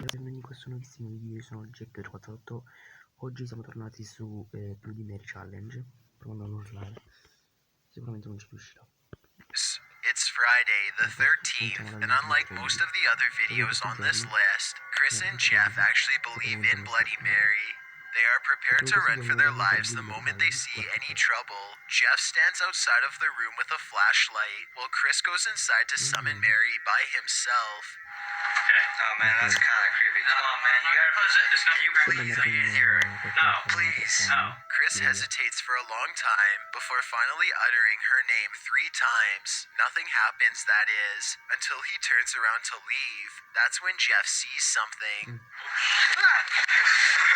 Benvenuti in questo nuovissimo video, io sono Jack48. Oggi siamo tornati su Bloody Mary Challenge, provando a non urlare. Sicuramente non ci riuscirò. It's Friday the 13th, and unlike most of the other videos on this list, Chris and Jeff actually believe in Bloody Mary. They are prepared to run for their lives the moment they see any trouble. Jeff stands outside of the room with a flashlight, while Chris goes inside to summon Mary by himself. Oh man, that's kind of creepy. Come on, man, you gotta put this. Can you bring me in here? No, please. No. Chris hesitates for a long time before finally uttering her name 3 times. Nothing happens, that is, until he turns around to leave. That's when Jeff sees something. I'm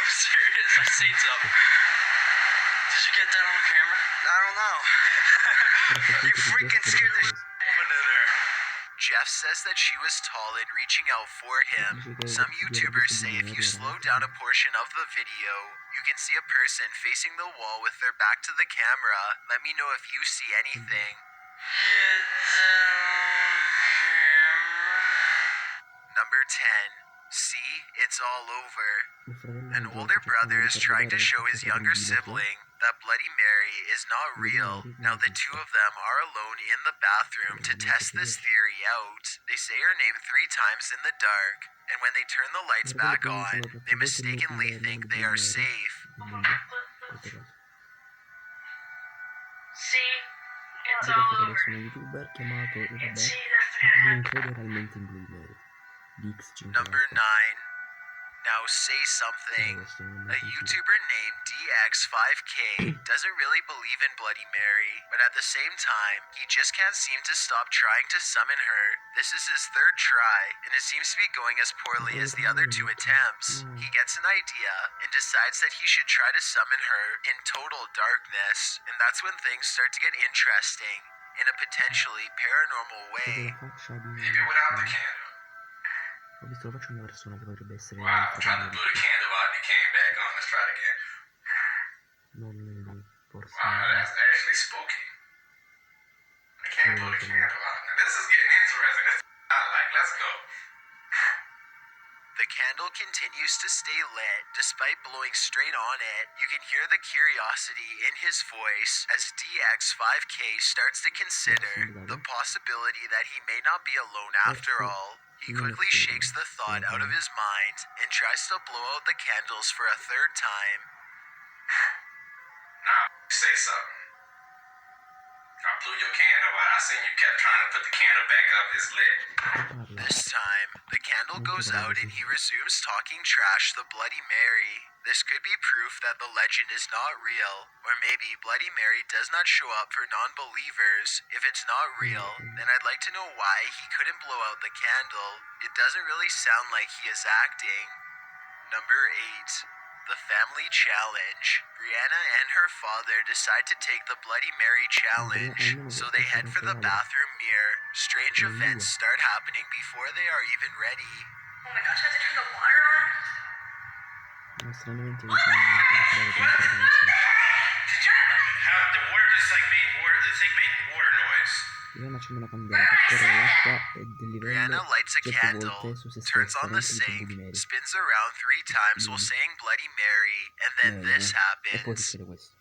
serious, I seen something. Did you get that on camera? I don't know. You freaking scared the woman in there. Jeff says that she was tall and reaching out for him. Some YouTubers say if you slow down a portion of the video, you can see a person facing the wall with their back to the camera. Let me know if you see anything. Number 10. See, it's all over. An older brother is trying to show his younger sibling that Bloody Mary is not real. Now the two of them are alone in the bathroom to test this theory out. They say her name 3 times in the dark, and when they turn the lights back on, they mistakenly think they are safe. See, it's all over. Sono un youtuber chiamato, vabbè, See, that's gonna non happen. credo realmente in Bloody Mary. Number 9. Now say something. A YouTuber named DX5K doesn't really believe in Bloody Mary, but at the same time, he just can't seem to stop trying to summon her. This is his 3rd try, and it seems to be going as poorly as the other 2 attempts. He gets an idea and decides that he should try to summon her in total darkness, and that's when things start to get interesting in a potentially paranormal way. Maybe without the candle. Ho visto la faccia di una persona che potrebbe essere Wow, I'm trying to put a candle out and it came back on. Let's try it again. non forse Wow, that's actually spooky. I can't put a candle out. Now, this is getting interesting. It's like, let's go. The candle continues to stay lit despite blowing straight on it. You can hear the curiosity in his voice as DX5K starts to consider the possibility that he may not be alone after all. He quickly shakes the thought out of his mind and tries to blow out the candles for a 3rd time. Now, say something. I blew your candle out. I seen you kept trying to put the candle back up. It's lit. This time, the candle goes out and he resumes talking trash to Bloody Mary. This could be proof that the legend is not real, or maybe Bloody Mary does not show up for non-believers. If it's not real, then I'd like to know why he couldn't blow out the candle. It doesn't really sound like he is acting. Number 8. The Family Challenge. Brianna and her father decide to take the Bloody Mary Challenge, so they head for the bathroom mirror. Strange events start happening before they are even ready. Oh my gosh, I have to turn the water on? Stranamente Did you have the water just like made water? The thing made water noise. Brianna accende una candela per scorrere l'acqua e del Brianna livello lights a 100 candle, volte su se turns stessa on the dentro il sink, Bloody Mary. spins around 3 times while saying Bloody Mary, and then this E poi happens. succede questo.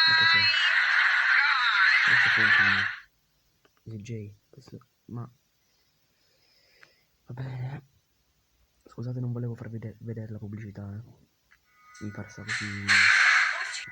Ma cos'è? Questo è un film. DJ, questo... ma... Va bene. Scusate, non volevo far vedere la pubblicità, mi farsa così...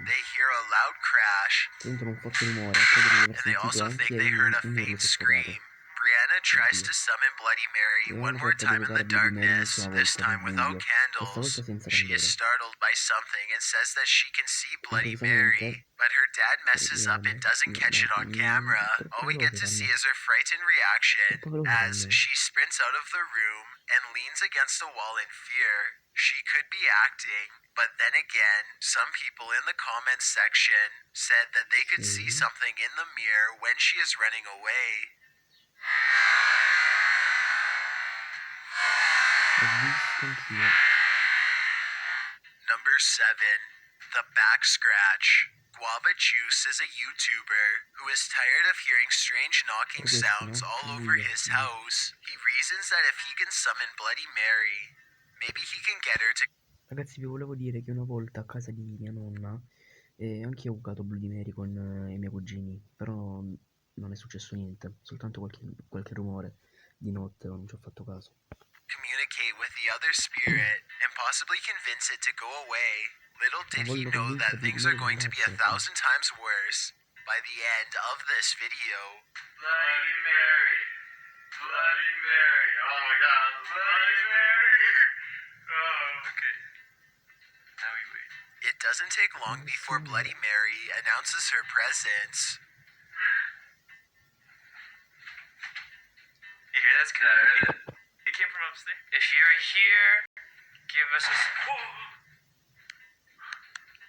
They hear a loud crash, Sentono un forte rumore, credo di aver and they sentito also anche think they heard a un urlo faint soffocato. scream. Brianna tries to summon Bloody Mary one more time in the darkness, this time without candles. She is startled by something and says that she can see Bloody Mary, but her dad messes up and doesn't catch it on camera. All we get to see is her frightened reaction as she sprints out of the room and leans against the wall in fear. She could be acting, but then again, some people in the comments section said that they could see something in the mirror when she is running away. Ho visto anch'io. Number 7. The back scratch. Guava Juice is a YouTuber who is tired of hearing strange knocking sounds all over his house. He reasons that if he can summon Bloody Mary, maybe he can get her to... Ragazzi, vi volevo dire che una volta a casa di mia nonna anche io ho giocato Bloody Mary con i miei cugini, però non è successo niente, soltanto qualche rumore di notte, non ci ho fatto caso. communicate with the other spirit and possibly convince it to go away. Little did he know that things are going to be 1,000 times worse by the end of this video. Bloody Mary. Bloody Mary. Oh my god. Bloody Mary. Oh, okay. Now we wait. It doesn't take long before Bloody Mary announces her presence. You hear that? It came from upstairs. If you're here, give us a...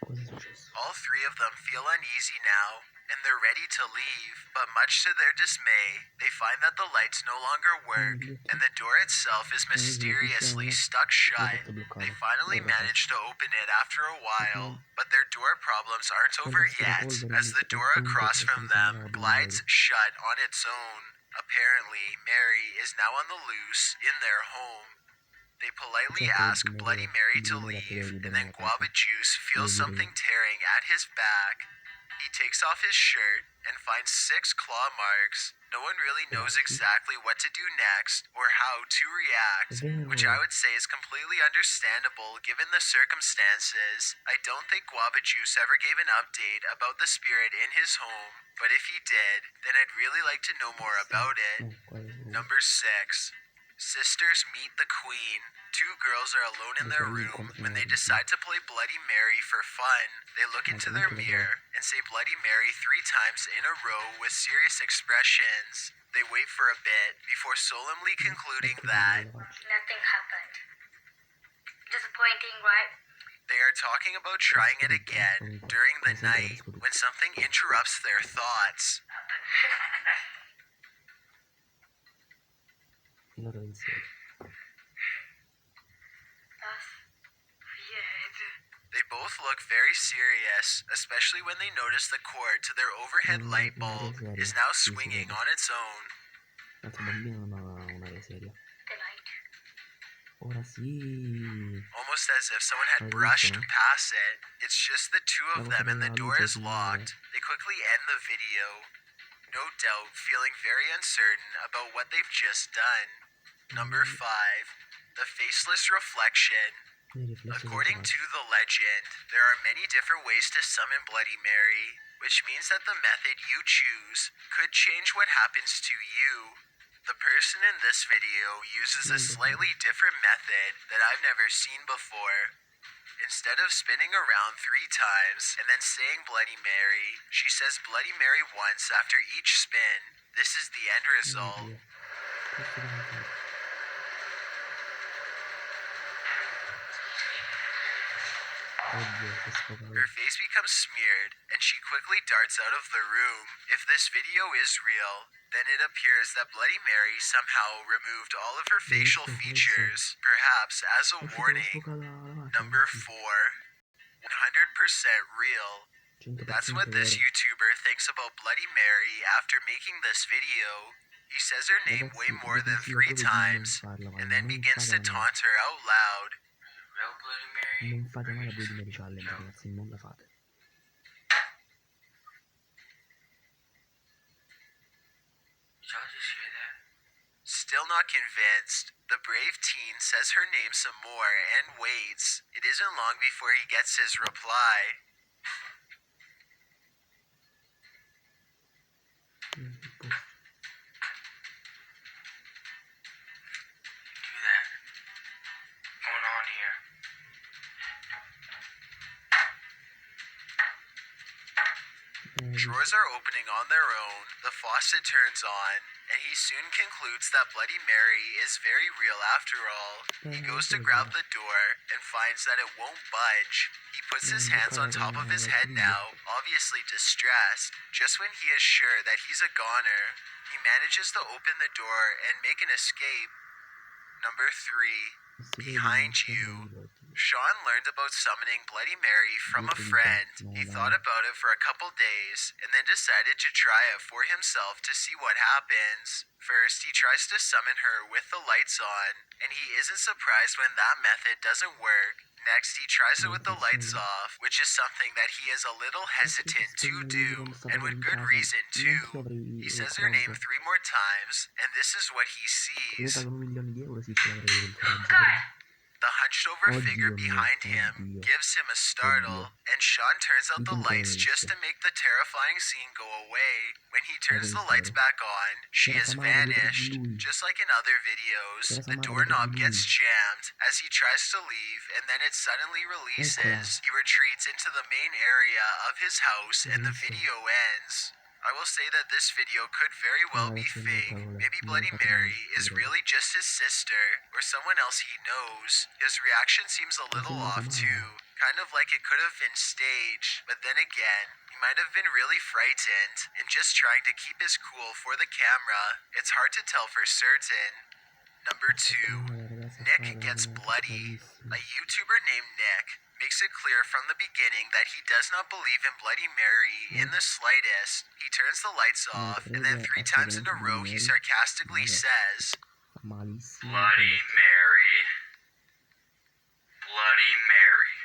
Cosa è successo? All three of them feel uneasy now, and they're ready to leave, but much to their dismay, they find that the lights no longer work, and the door itself is mysteriously stuck shut. They finally manage to open it after a while, but their door problems aren't over yet, as the door across from them glides shut on its own. Apparently, Mary is now on the loose in their home. They politely ask Bloody Mary to leave, and then Guava Juice feels something tearing at his back. He takes off his shirt and finds 6 claw marks. No one really knows exactly what to do next or how to react, which I would say is completely understandable given the circumstances. I don't think Guava Juice ever gave an update about the spirit in his home, but if he did, then I'd really like to know more about it. Number 6. Sisters meet the Queen. 2 girls are alone in their room when they decide to play Bloody Mary for fun. They look into their mirror and say Bloody Mary 3 times in a row with serious expressions. They wait for a bit before solemnly concluding that nothing happened. Disappointing, right? they are talking about trying it again during the night when something interrupts their thoughts. loro insieme. That's weird. They both look very serious, especially when they notice the cord to their overhead light bulb is now swinging on its own. L'altro bambino non ha un'aria seria. The light. Ora sì. Almost as if someone had brushed past it. It's just the two of them and the door is locked. They quickly end the video, no doubt feeling very uncertain about what they've just done. Number 5. The Faceless Reflection. According to the legend, there are many different ways to summon Bloody Mary, which means that the method you choose could change what happens to you. The person in this video uses a slightly different method that I've never seen before. Instead of spinning around 3 times and then saying Bloody Mary, she says Bloody Mary once after each spin. This is the end result. Her face becomes smeared, and she quickly darts out of the room. If this video is real, then it appears that Bloody Mary somehow removed all of her facial features, perhaps as a warning. Number 4. 100% real. That's what this YouTuber thinks about Bloody Mary after making this video. He says her name way more than 3 times, and then begins to taunt her out loud. Real Bloody Mary. Non fate mai la Bloody Mary Challenge, ragazzi, non la fate. Did y'all just hear that? Still not convinced, the brave teen says her name some more and waits. It isn't long before he gets his reply. Do that. What's going on here? Drawers are opening on their own, the faucet turns on, and he soon concludes that Bloody Mary is very real after all. He goes to grab the door and finds that it won't budge. He puts his hands on top of his head now, obviously distressed. Just when he is sure that he's a goner, he manages to open the door and make an escape. Number 3. Behind you. Sean learned about summoning Bloody Mary from a friend. He thought about it for a couple days and then decided to try it for himself to see what happens. First, he tries to summon her with the lights on, and he isn't surprised when that method doesn't work. Next, he tries it with the lights off, which is something that he is a little hesitant to do, and with good reason too. He says her name 3 more times, and this is what he Io sees. pago 1 milione di euro, sì, ce l'avrei il coraggio. The hunched-over Oddio figure mio, behind him oddio. gives him a startle, and Sean turns out the lights just to make the terrifying scene go away. When he turns the lights back on, she has vanished. Just like in other videos, the doorknob gets jammed as he tries to leave, and then it suddenly releases. He retreats into the main area of his house, and the video ends. I will say that this video could very well be fake. Maybe Bloody Mary is really just his sister, or someone else he knows. His reaction seems a little off too, kind of like it could have been staged, but then again, he might have been really frightened and just trying to keep his cool for the camera. It's hard to tell for certain. Number 2. Nick gets bloody. A YouTuber named Nick makes it clear from the beginning that he does not believe in Bloody Mary in the slightest. He turns the lights off, and then 3 times in a row he sarcastically says, Malissimo. Bloody Mary. Bloody Mary.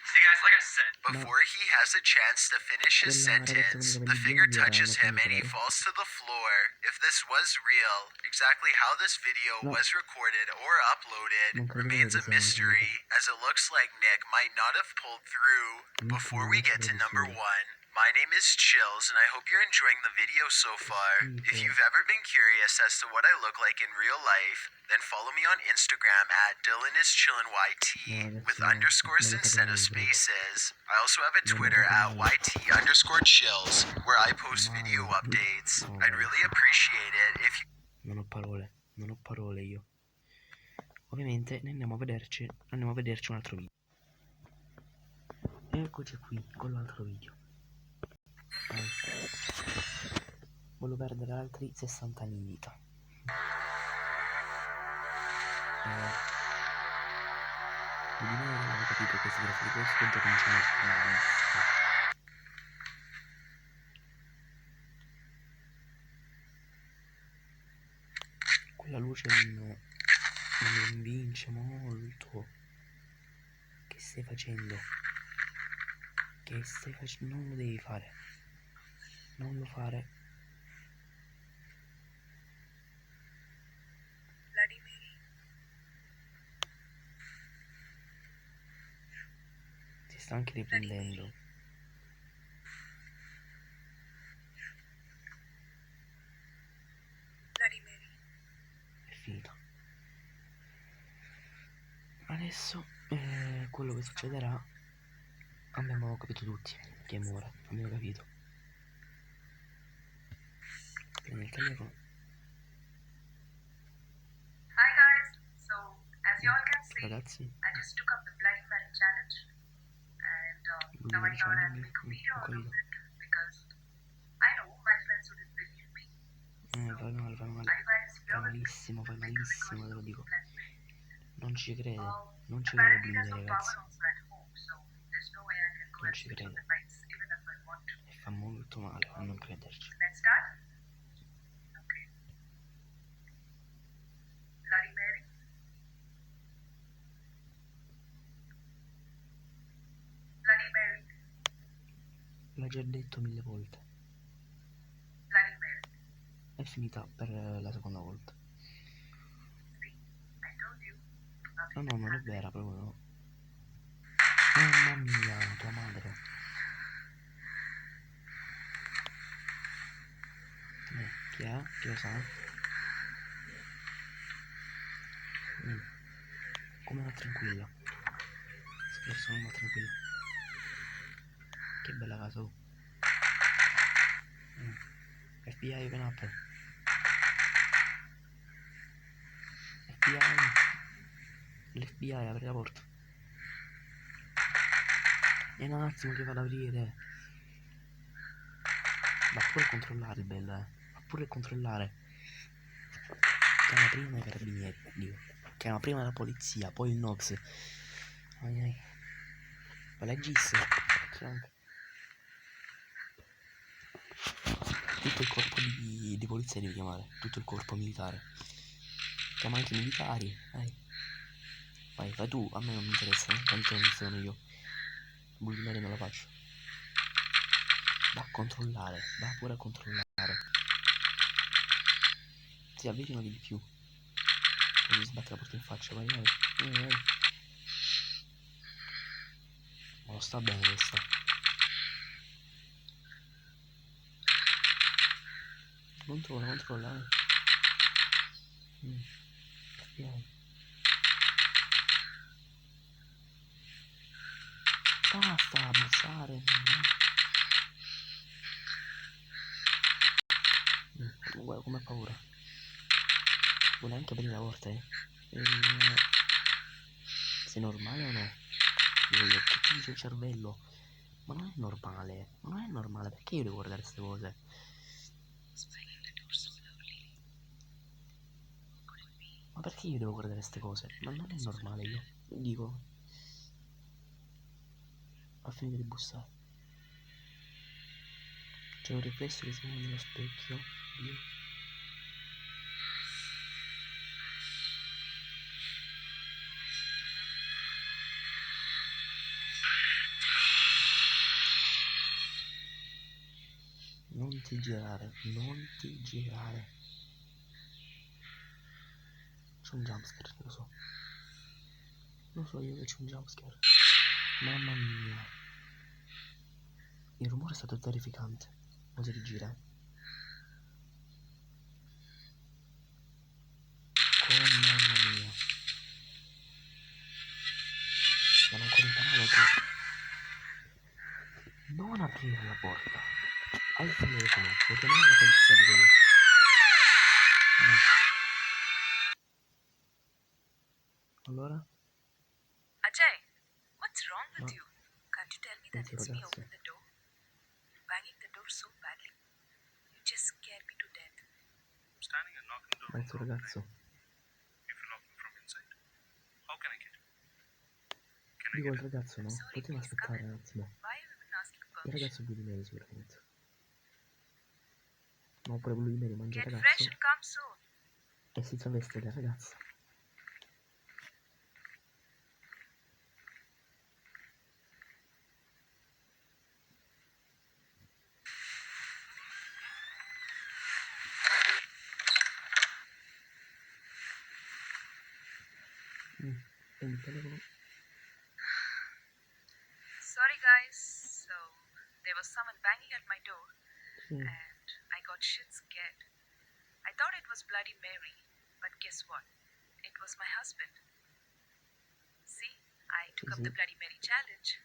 See, guys, like I said, before he has a chance to finish his sentence, the figure touches him and he falls to the floor. If this was real, exactly how this video was recorded or uploaded remains a mystery, as it looks like Nick might not have pulled through. Before we get to number 1, my name is Chills, and I hope you're enjoying the video so far. If you've ever been curious as to what I look like in real life, then follow me on Instagram at DylanIsChillinYT with underscores instead of spaces. I also have a Twitter at YT_chills where I post video updates. I'd really appreciate it if you... Non ho parole io. Ovviamente ne andiamo a vederci un altro video. Eccoci qui con l'altro video. Voglio perdere altri 60 anni di vita. Di me non ho capito questi grafici, questo già cominciano malissimo. Quella luce non mi convince molto. Che stai facendo? Non lo devi fare. Non lo fare. Bloody Mary. Si sta anche riprendendo. Bloody Mary. È finita. Adesso quello che succederà abbiamo capito tutti. Che muore, abbiamo capito. Prendi il telefono. Hi guys. So as you all can see, Ragazzi, I just took up the Bloody Mary challenge, and now I thought I'd make a video out of it because I know my friends wouldn't believe me. fai male. Are you guys here with me? Fai malissimo, te lo dico. Bloody Mary. Non ci crede, non ci Apparently crede, there's no ragazzi. power also at home, so there's no way I can go Non and ci switch on credo. the lights even if I want to. E fa molto male a non crederci. Let's start. Okay. Bloody Mary. Bloody Mary. L'ha già detto 1000 volte. Bloody Mary. È finita per la seconda volta. See, I told you. No, non è vera, proprio no. Mamma mia, tua madre. Chi è? Chi lo sa? Come va tranquilla? Scherzo, non va tranquilla. Che bella casa, oh. FBI, open up. FBI. L'FBI, apri la porta. È un attimo che vado ad aprire. Va pure a controllare il bello, Va pure a controllare. Chiama prima i carabinieri, Dio. Chiama prima la polizia, poi il Nox. Ma leggisse. Tutto il corpo di polizia devi chiamare. Tutto il corpo militare. Chiama anche i militari. Vai, fai tu, a me non mi interessa, tanto non sono io. Bullimare non la faccio. Va a controllare, va pure a controllare. Si avvicina di più. Poi mi sbatte la porta in faccia, vai. Ma lo sta bene questa. Controlla. Basta abbassare. Guarda come ha paura. Vuole anche aprire la porta, sei normale o no? Dico, che ti dice il cervello? Ma non è normale, perché io devo guardare queste cose? Ma perché io devo guardare queste cose? Ma non è normale, io dico. Ha finito di bussare. C'è un riflesso che si muove nello specchio. Non ti girare. C'è un jumpscare, lo so. Lo so io che c'è un jumpscare. Mamma mia. Il rumore è stato terrificante. Non si rigira. Oh mamma mia. Non ho ancora imparato che... Non aprire la porta. Hai il telefono. Puoi chiamare la polizia di io. Allora? Ajay, what's wrong with you? Can't you tell me that it's me open the door? Banging the door so badly. You just scared me to death. I'm standing and knocking the door. Ma il tuo ragazzo? If you lock me from inside, how can I get in? Dico il ragazzo no? Sorry, Poteva please come aspettare in. un attimo. Why have you been asking Il permission? ragazzo più di me sicuramente. Ma oppure quello di me mangia il Get ragazzo fresh and come soon. e si traveste da ragazza. E il telefono? Sorry guys, so there was someone banging at my door Sì. and I got shit scared. I thought it was Bloody Mary, but guess what? It was my husband. See, I took up the Bloody Mary challenge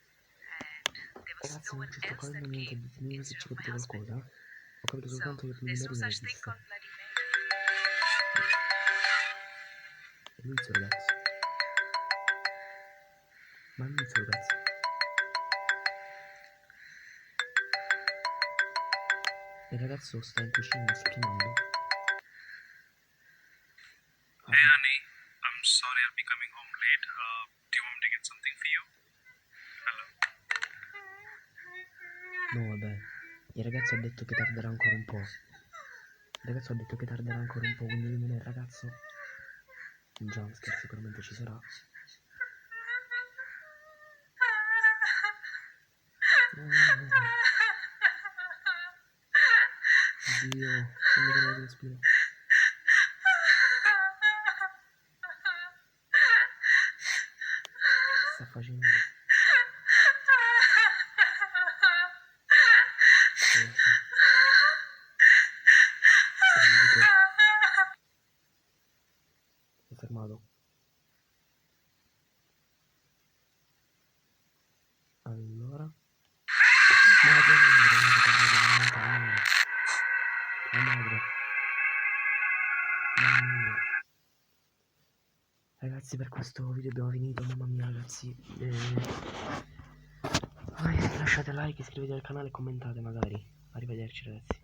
and there was Ragazzi, no non one ci sto else that capendo niente, came ditemi se instead ci of my capite husband. qualcosa. Ho capito So soltanto che there's no Bloody Mary non such thing esiste. called Bloody Mary. E lui il suo ragazzo. Ma lui il suo ragazzo. Il ragazzo sta in cucina, sta chiamando. Hey honey, I'm sorry I'll be coming home late. Do you want me to get something for you? Hello? No, vabbè. Il ragazzo ha detto che tarderà ancora un po'. Quindi lui non è il ragazzo. Un jumpscare sicuramente ci sarà. Dio, non mi viene il respiro. Che sta facendo? Si è fermato. Allora. Madre. Mamma mia. Ragazzi, per questo video abbiamo finito. Mamma mia, ragazzi. Lasciate like, iscrivetevi al canale e commentate magari. Arrivederci, ragazzi.